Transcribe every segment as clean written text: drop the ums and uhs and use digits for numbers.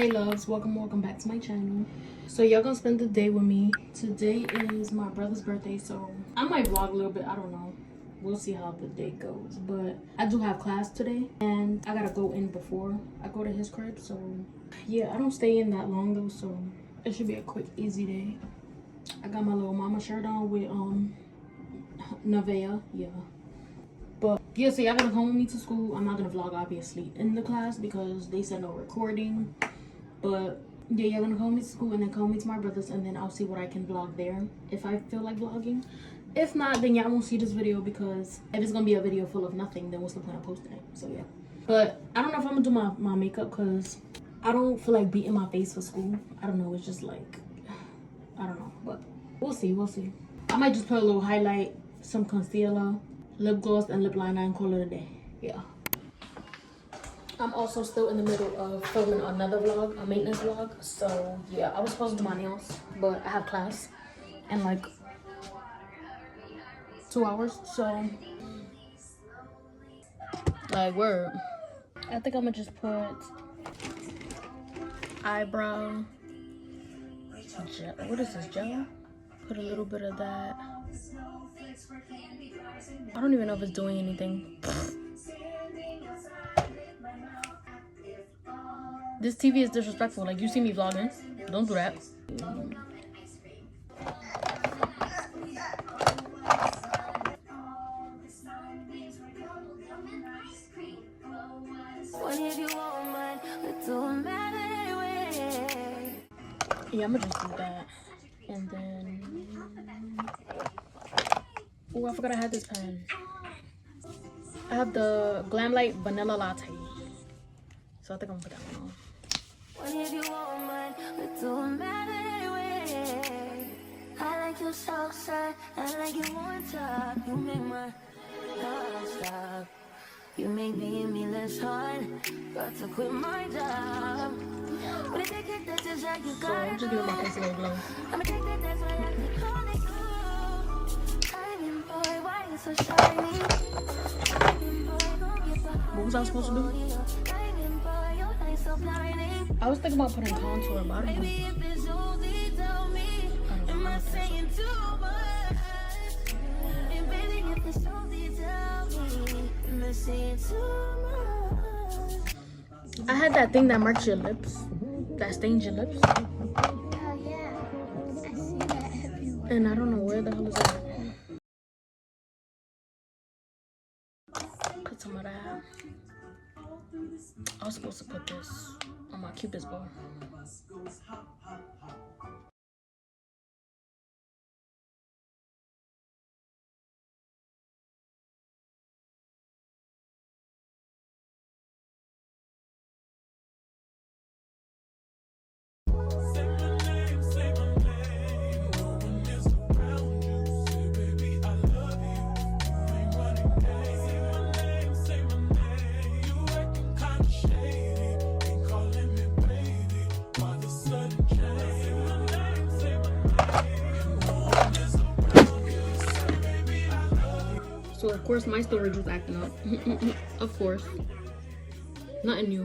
Hey loves, welcome back to my channel. So y'all gonna spend the day with me. Today is my brother's birthday, so I might vlog a little bit. I don't know, we'll see how the day goes, but I do have class today and I gotta go in before I go to his crib. So yeah, I don't stay in that long though, so it should be a quick easy day. I got my little mama shirt on with Nevea, yeah. But yeah, so y'all gonna come with me to school. I'm not gonna vlog obviously in the class because they said no recording. But yeah, y'all gonna come with me to school and then come with me to my brother's, and then I'll see what I can vlog there if I feel like vlogging. If not, then y'all won't see this video, because if it's gonna be a video full of nothing, then what's the point of posting it? So yeah. But I don't know if I'm gonna do my makeup because I don't feel like beating my face for school. I don't know, it's just like, I don't know, but we'll see. I might just put a little highlight, some concealer, lip gloss, and lip liner, and call it a day. Yeah. I'm also still in the middle of filming another vlog, a maintenance vlog. So yeah, I was supposed to do my nails, but I have class in like 2 hours. So like, word. I think I'm gonna just put eyebrow gel. What is this, gel? Put a little bit of that. I don't even know if it's doing anything. This TV is disrespectful. Like, you see me vlogging. Don't do that. Yeah, I'm gonna just do that. And then... oh, I forgot I had this pen. I have the Glam Light Vanilla Latte. So I think I'm gonna put that one on. I like your soft side, I like your one top. You make my heart stop. You make me less hard. Got to quit my job. So I'm just giving my face a little glow. What was I supposed to do? I was thinking about putting contour, but I don't know. I had that thing that marks your lips, that stains your lips. Oh yeah, I see that everywhere. And I don't know where the hell is that. Put some of that. I was supposed to put this on my Cupid's bow. So of course my storage was acting up. Of course. Nothing new.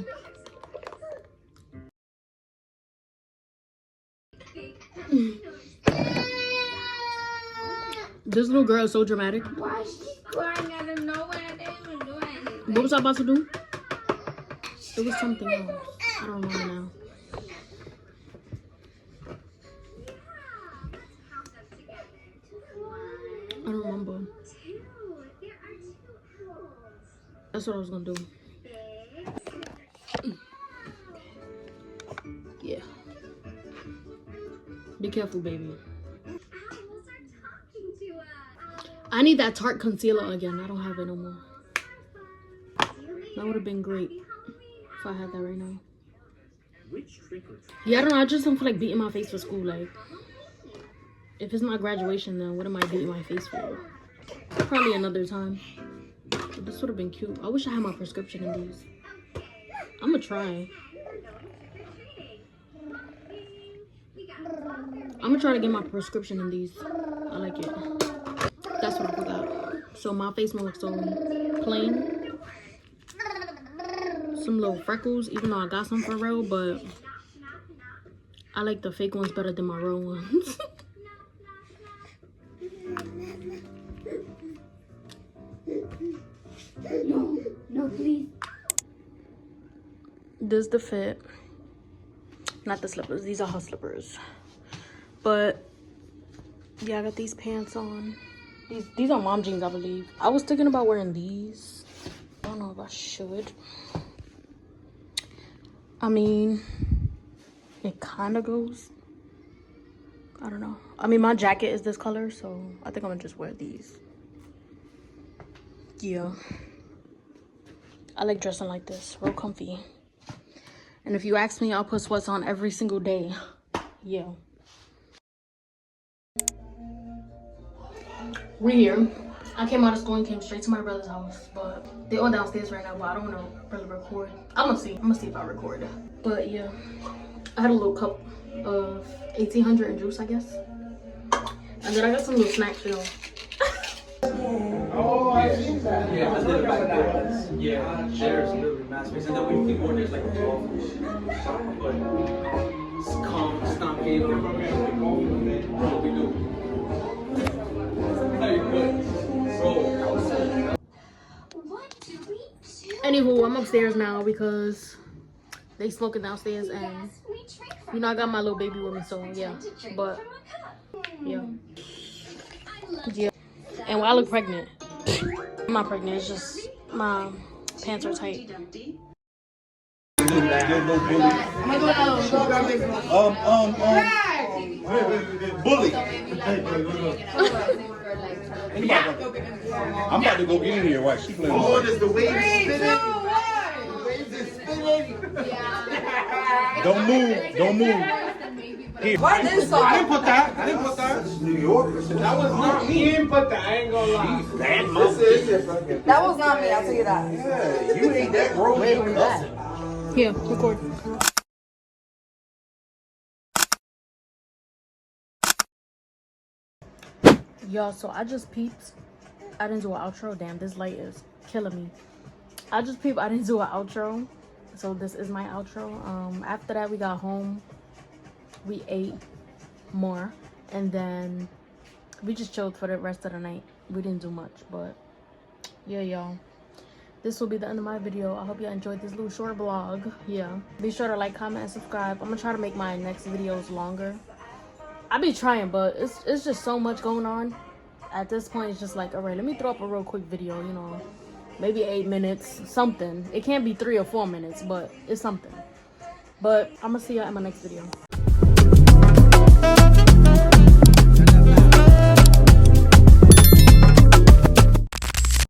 This little girl is so dramatic. Why is she crying out of nowhere? I didn't even do anything. What was I about to do? It was something else. I don't remember now. I don't remember. That's what I was gonna do. Yeah. Be careful, baby. I need that Tarte concealer again. I don't have it no more. That would have been great if I had that right now. Yeah, I don't know. I just don't feel like beating my face for school. Like, if it's my graduation, then what am I beating my face for? Probably another time. But this would have been cute. I wish I had my prescription in these. I'm gonna try. I'm gonna try to get my prescription in these. I like it. That's what I forgot. So my face won't look so plain. Some little freckles, even though I got some for real, but I like the fake ones better than my real ones. No, please. This the fit. Not the slippers. These are her slippers. But yeah, I got these pants on. These are mom jeans, I believe. I was thinking about wearing these. I don't know if I should. I mean, it kind of goes. I don't know. I mean, my jacket is this color, so I think I'm gonna just wear these. Yeah. I like dressing like this. Real comfy. And if you ask me, I'll put sweats on every single day. Yeah. We're here. I came out of school and came straight to my brother's house, but they're all downstairs right now, but I don't want to really record. I'm gonna see if I record. But yeah, I had a little cup of 1800 and juice, I guess. And then I got some little snacks, you know. Oh, I see that. Yeah, I did it back there. Yeah, there's literally mass space. And then we keep going, there's like a 12. But it's calm, it's not big. What we do? How you good? Bro. What do we do? Anywho, I'm upstairs now because they smoking downstairs, and you know I got my little baby with me, so yeah. But yeah. And I look pregnant. I'm not pregnant, it's just my pants are tight. Bully. I'm about to go get in here while she playing. Oh, there's the waves spinning. Don't move. Here. What is I didn't put that. New York. That was not me. He didn't put that. I ain't gonna lie. That was not me, I'll tell you that. Yeah, you ain't that grown. Here, record. Y'all, so I just peeped. I didn't do an outro. Damn, this light is killing me. I just peeped. I didn't do an outro. So this is my outro. After that, we got home. We ate more. And then we just chilled for the rest of the night. We didn't do much. But yeah, y'all. This will be the end of my video. I hope y'all enjoyed this little short vlog. Yeah. Be sure to like, comment, and subscribe. I'm going to try to make my next videos longer. I be trying, but it's just so much going on. At this point, it's just like, all right, let me throw up a real quick video, you know. Maybe 8 minutes, something. It can't be 3 or 4 minutes, but it's something. But I'm going to see y'all in my next video.